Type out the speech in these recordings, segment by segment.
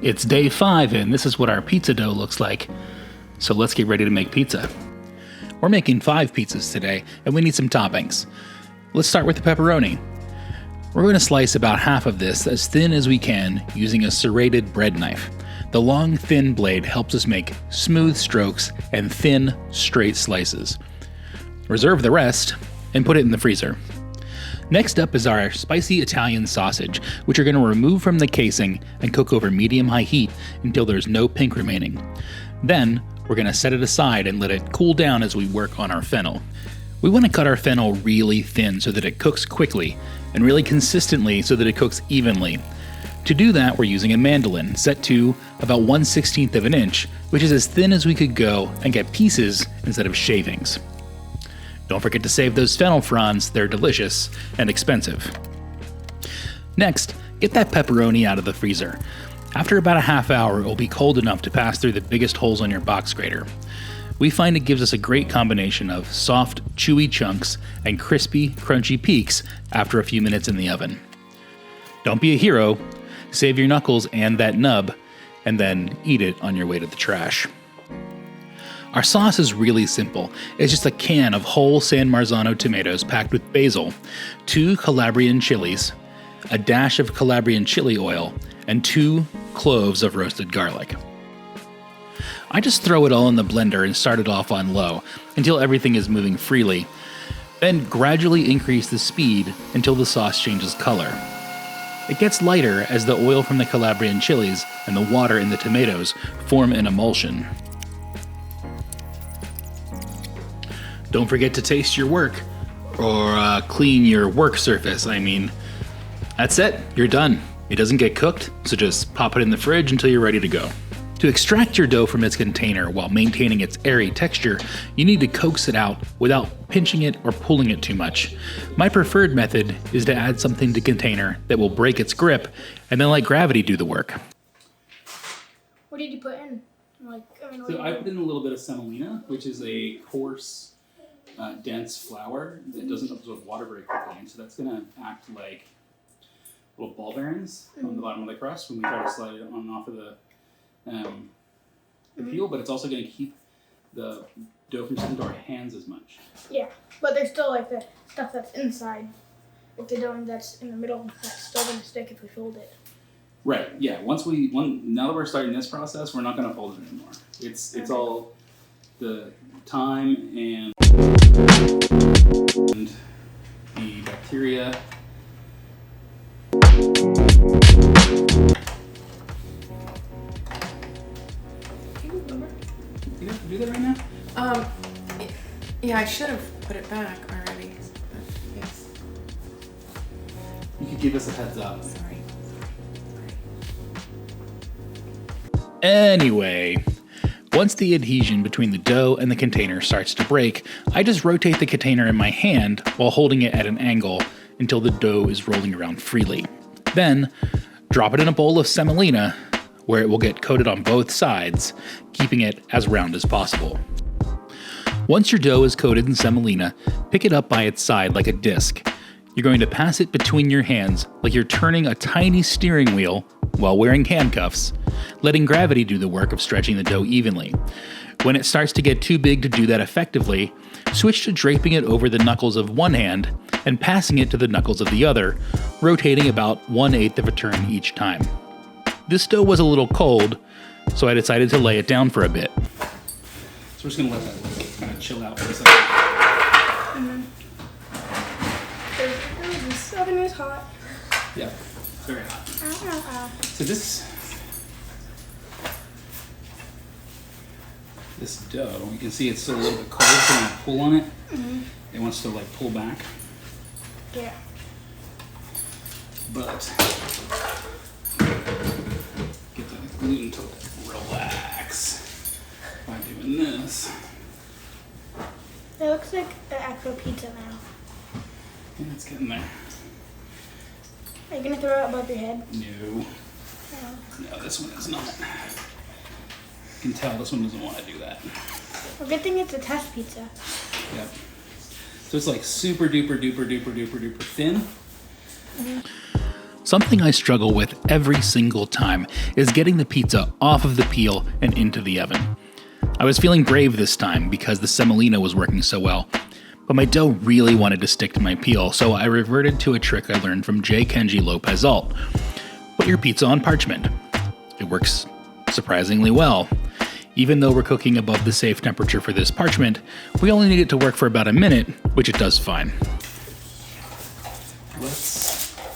It's day 5 and this is what our pizza dough looks like. So let's get ready to make pizza. We're making 5 pizzas today and we need some toppings. Let's start with the pepperoni. We're going to slice about half of this as thin as we can using a serrated bread knife. The long, thin blade helps us make smooth strokes and thin, straight slices. Reserve the rest and put it in the freezer. Next up is our spicy Italian sausage, which we're going to remove from the casing and cook over medium-high heat until there's no pink remaining. Then, we're going to set it aside and let it cool down as we work on our fennel. We want to cut our fennel really thin so that it cooks quickly, and really consistently so that it cooks evenly. To do that, we're using a mandolin set to about 1/16 of an inch, which is as thin as we could go and get pieces instead of shavings. Don't forget to save those fennel fronds, they're delicious and expensive. Next, get that pepperoni out of the freezer. After about a half hour, it will be cold enough to pass through the biggest holes on your box grater. We find it gives us a great combination of soft, chewy chunks and crispy, crunchy peaks after a few minutes in the oven. Don't be a hero, save your knuckles and that nub, and then eat it on your way to the trash. Our sauce is really simple. It's just a can of whole San Marzano tomatoes packed with basil, 2 Calabrian chilies, a dash of Calabrian chili oil, and 2 cloves of roasted garlic. I just throw it all in the blender and start it off on low until everything is moving freely, then gradually increase the speed until the sauce changes color. It gets lighter as the oil from the Calabrian chilies and the water in the tomatoes form an emulsion. Don't forget to taste your work, or clean your work surface, I mean. That's it, you're done. It doesn't get cooked, so just pop it in the fridge until you're ready to go. To extract your dough from its container while maintaining its airy texture, you need to coax it out without pinching it or pulling it too much. My preferred method is to add something to the container that will break its grip and then let gravity do the work. What did you put in? So I put in a little bit of semolina, which is a coarse, dense flour that doesn't absorb water very quickly, and so that's going to act like little ball bearings on the bottom of the crust when we try to slide it on and off of the peel, but it's also going to keep the dough from sticking to our hands as much. Yeah, but there's still like the stuff that's inside, like the dough that's in the middle, that's still going to stick if we fold it. Right, yeah. Now that we're starting this process, we're not going to fold it anymore. It's okay. All the time and the bacteria. You have to do that right now? Yeah, I should have put it back already. But yes. You could give us a heads up. Sorry. Anyway, once the adhesion between the dough and the container starts to break, I just rotate the container in my hand while holding it at an angle until the dough is rolling around freely. Then, drop it in a bowl of semolina, where it will get coated on both sides, keeping it as round as possible. Once your dough is coated in semolina, pick it up by its side like a disc. You're going to pass it between your hands like you're turning a tiny steering wheel while wearing handcuffs, letting gravity do the work of stretching the dough evenly. When it starts to get too big to do that effectively, switch to draping it over the knuckles of one hand and passing it to the knuckles of the other, rotating about 1/8 of a turn each time. This dough was a little cold, so I decided to lay it down for a bit. So we're just going to let that kind of chill out for a second. This oven is hot. Yeah, it's very hot. Ow. So this dough, you can see it's still a little bit cold, so when I pull on it, it wants to like pull back. Yeah. But get the gluten to relax by doing this. It looks like an actual pizza now. And it's getting there. Are you gonna throw it above your head? No. Oh. No, this one is not. You can tell this one doesn't want to do that. Well, good thing it's a test pizza. Yep. So it's like super duper duper duper duper duper thin. Something I struggle with every single time is getting the pizza off of the peel and into the oven. I was feeling brave this time because the semolina was working so well, but my dough really wanted to stick to my peel, so I reverted to a trick I learned from J. Kenji Lopez Alt. Put your pizza on parchment. It works surprisingly well. Even though we're cooking above the safe temperature for this parchment, we only need it to work for about a minute, which it does fine. Let's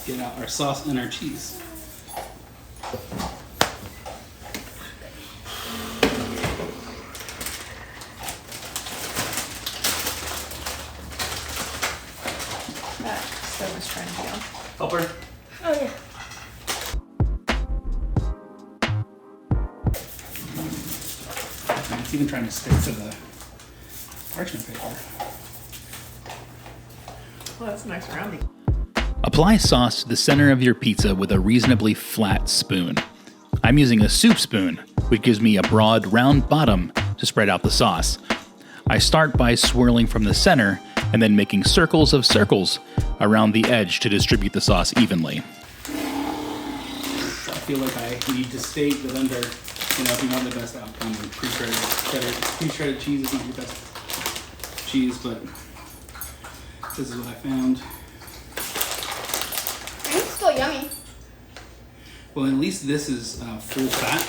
get out our sauce and our cheese. That stove is trying to go. Help her. Oh yeah. It's even trying to stick to the parchment paper. Well, that's a nice rounding. Apply sauce to the center of your pizza with a reasonably flat spoon. I'm using a soup spoon, which gives me a broad, round bottom to spread out the sauce. I start by swirling from the center and then making circles of circles around the edge to distribute the sauce evenly. I feel like I need to state that under, if you want the best outcome, pre-shredded cheese is not your best cheese, but this is what I found. It's still yummy. Well, at least this is full fat,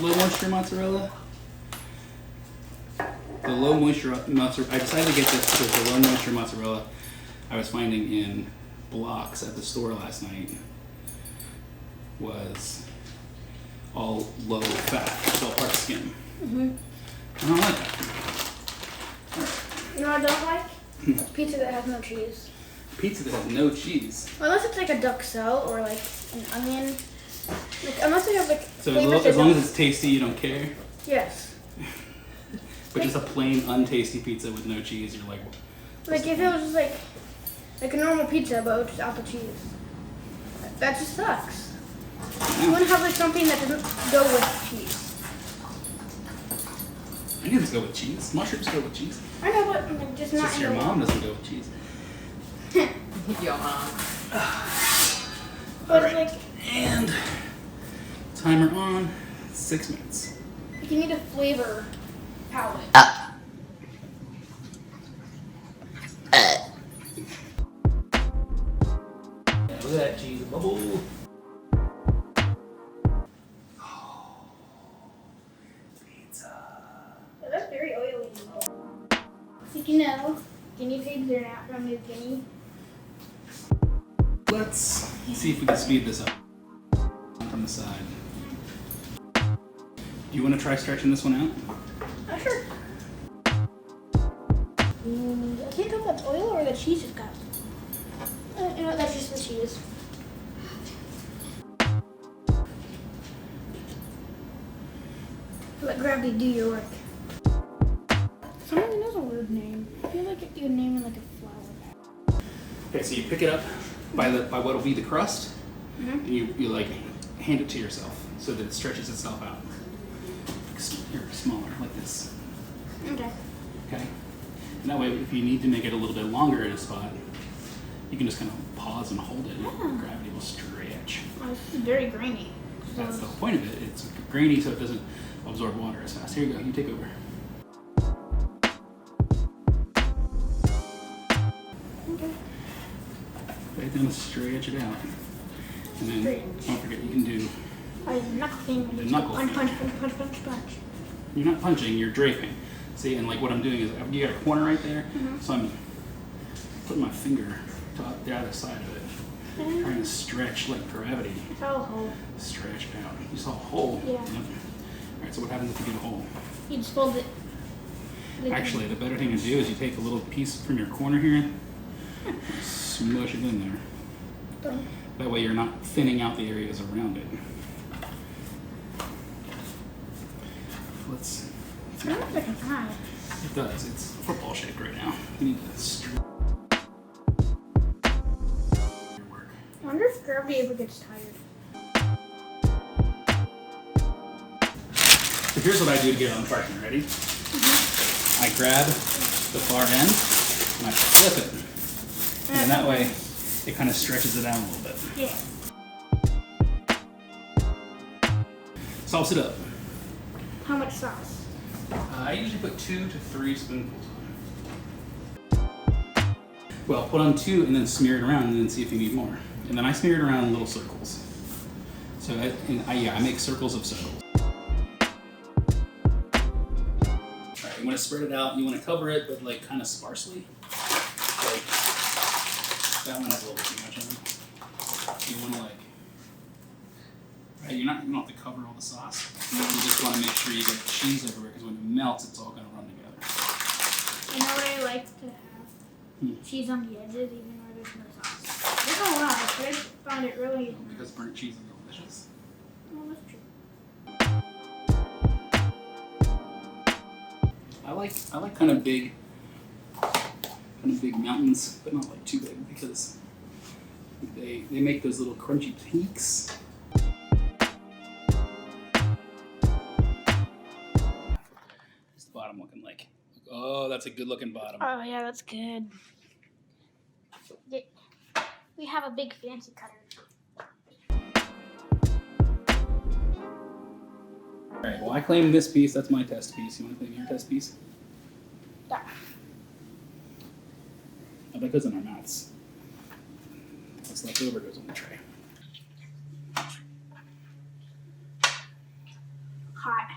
low moisture mozzarella. The low moisture mozzarella, I decided to get this because the low moisture mozzarella I was finding in blocks at the store last night was all low fat, it's all part skim. I don't like that. You know what I don't like? Pizza that has no cheese. Pizza that has no cheese. Unless it's like a duxelle or like an onion. Like, unless they have like So flavors as long that as it's tasty, you don't care? Yes. But just a plain, untasty pizza with no cheese, you're like... Like if it was just like a normal pizza but without the cheese. That just sucks. You want to have like something that doesn't go with cheese. Onions go with cheese. Mushrooms go with cheese. I know, but like, just not. Just your mom doesn't go with cheese. Your mom. But it's like And timer on, 6 minutes. like you need a flavor palette. Look at that cheese bubble. Pizza. Oh, that's very oily. Did you know guinea pigs are not from New Guinea? Let's see if we can speed this up from the side. Do you want to try stretching this one out? Oh, sure. I can't tell if that's oil or the cheese has got. You know, that's just the cheese. Let gravity do your work. Someone knows a weird name. I feel like you would name it like a flower. Okay, so you pick it up by what'll be the crust, and you like hand it to yourself so that it stretches itself out. Here, smaller, like this. Okay. Okay? And that way, if you need to make it a little bit longer in a spot, you can just kind of pause and hold it. And gravity will stretch. Oh, this is very grainy. That's the whole point of it. It's grainy so it doesn't absorb water as fast. Here you go, you take over. Okay. Right then, stretch it out. And then, don't forget, you can do, Knuckle thing. The knuckle punch, thing. punch. you're not punching, you're draping. See, and like what I'm doing is, you got a corner right there, so I'm putting my finger to the other side of it, trying to stretch like gravity. It's all a hole. Stretch out. You saw a hole? Yeah. Yep. Alright, so what happens if you get a hole? You just fold it. Actually, the better thing to do is you take a little piece from your corner here, and smush it in there. That way you're not thinning out the areas around it. Let's... It looks like an eye. It does. It's football shaped right now. You need to stretch your work. I wonder if gravity ever gets tired. So here's what I do to get it on the parchment. Ready? I grab the far end and I flip it. And that way it kind of stretches it out a little bit. Yeah. Sauce it up. How much sauce? I usually put 2 to 3 spoonfuls on. Well, put on 2 and then smear it around and then see if you need more. And then I smear it around in little circles. So I make circles of circles. Alright, you want to spread it out. You want to cover it, but like kind of sparsely. Like that one has a little bit too much on it. You want to like, right? You don't have to cover all the sauce. You just want to make sure you get cheese everywhere because when it melts, it's all going to run together. You know what I like to have? Cheese on the edges, even though there's no sauce. I don't know why, but I just found it really. Because burnt cheese is delicious. Oh, that's true. I like kind of big mountains, but not like too big because they make those little crunchy peaks. What's the bottom looking like? Oh, that's a good looking bottom. Oh yeah, that's good. We have a big fancy cutter. Alright, well I claim this piece, that's my test piece. You want to claim your test piece? Yeah. Oh, that goes in our mouths. What's left over goes on the tray. Hot.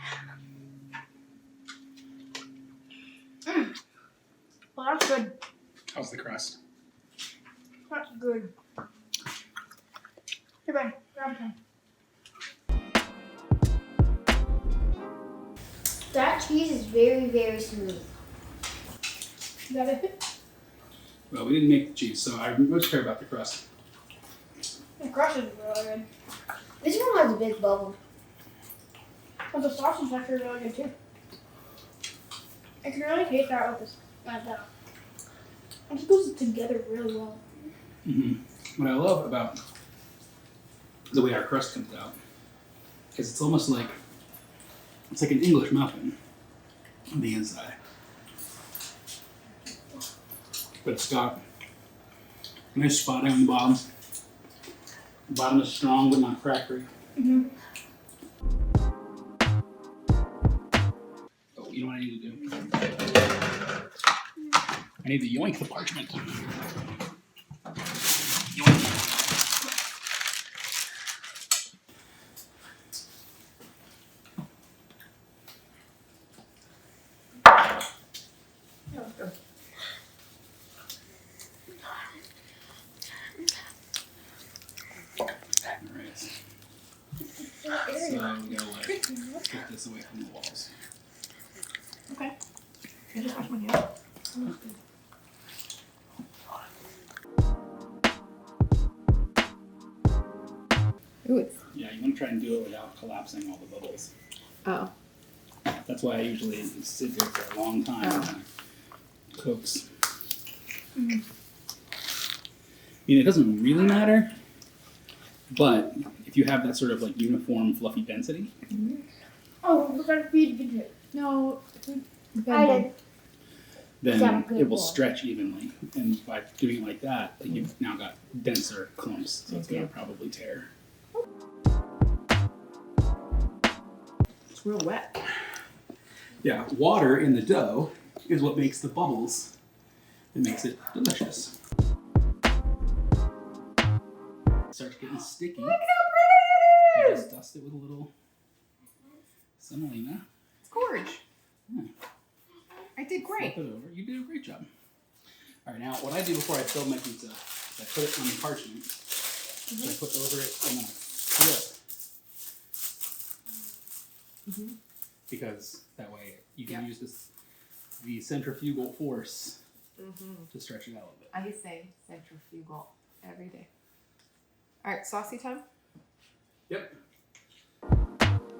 Well, that's good. How's the crust? That's good. Here, Ben, grab some. That cheese is very, very smooth. You got it? Well, we didn't make the cheese, so I most care about the crust. The crust is really good. This one has a big bubble. But the sauce is actually really good too. I can really taste that with this. Like that. It just goes together really well. What I love about the way our crust comes out is it's almost like it's like an English muffin on the inside, but it's got a nice spotting on the bottom. The bottom is strong but not crackery. Oh, you know what I need to do? I need to yoink the parchment. Yoink. So we gotta like get this away from the walls. Okay. I just washed my hands. Ooh, it's. Yeah, you want to try and do it without collapsing all the bubbles. Oh. That's why I usually sit there for a long time and kind of cooks. I mean, it doesn't really matter, but if you have that sort of like uniform fluffy density, Oh, we forgot for you to get it. No. I did. then it will stretch evenly. And by doing it like that, like you've now got denser clumps, so it's going to probably tear. It's real wet. Yeah, water in the dough is what makes the bubbles. It makes it delicious. It starts getting sticky. Look how You pretty it is! just dust it with a little semolina. It's gorge. Yeah. I did great. Flip it over. You did a great job. All right, now what I do before I fill my pizza is I put it on the parchment. So I put over it and then I flip. Because that way you can use the centrifugal force to stretch it out a little bit. I say centrifugal every day. All right, saucy time? Yep.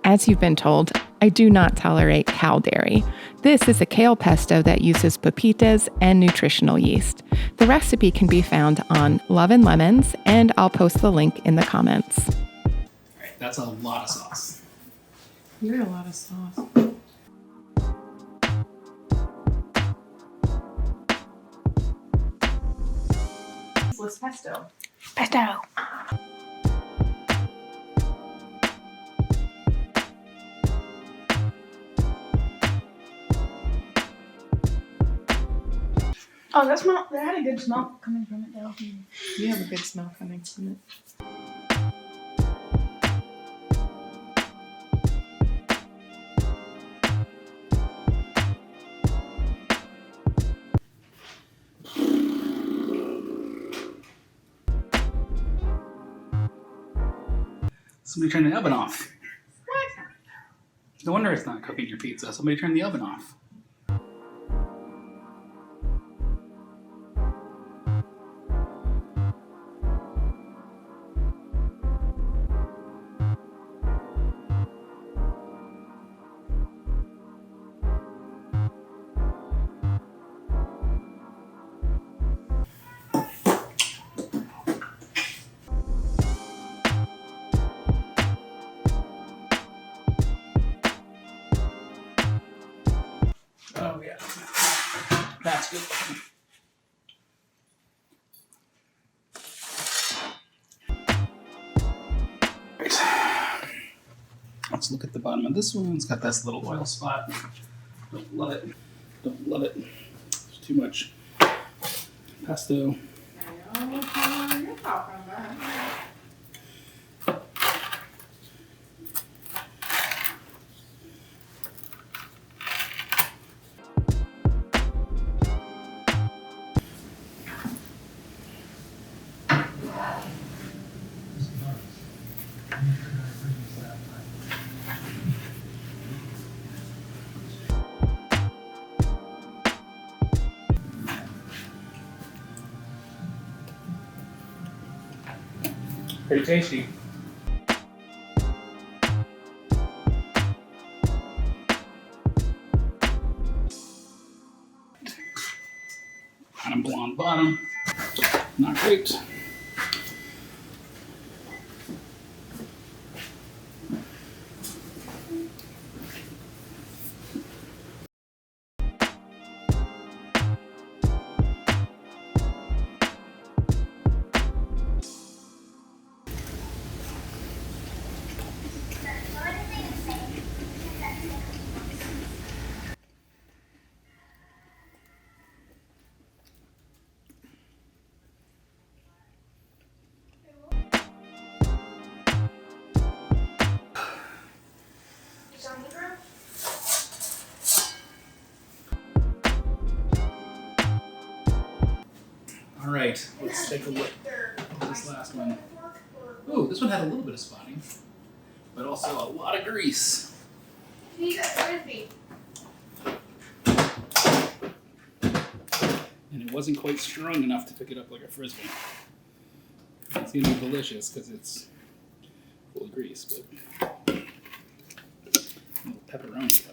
As you've been told, I do not tolerate cow dairy. This is a kale pesto that uses pepitas and nutritional yeast. The recipe can be found on Love and Lemons, and I'll post the link in the comments. All right, that's a lot of sauce. You're a lot of sauce. What's pesto? Pesto. Oh, that had a good smell coming from it though. You have a good smell coming from it. Somebody turn the oven off. What? No wonder it's not cooking your pizza. Somebody turn the oven off. Oh yeah, that's good looking. Right. Let's look at the bottom of this one. It's got this little oil spot. Don't love it. Don't love it. It's too much pesto. I know which one you're talking about. Pretty tasty. Kind of blonde bottom. Not great. All right, let's take a look at this last one. Ooh, this one had a little bit of spotting, but also a lot of grease. He's a frisbee. And it wasn't quite strong enough to pick it up like a frisbee. It's gonna be delicious because it's full of grease, but a little pepperoni.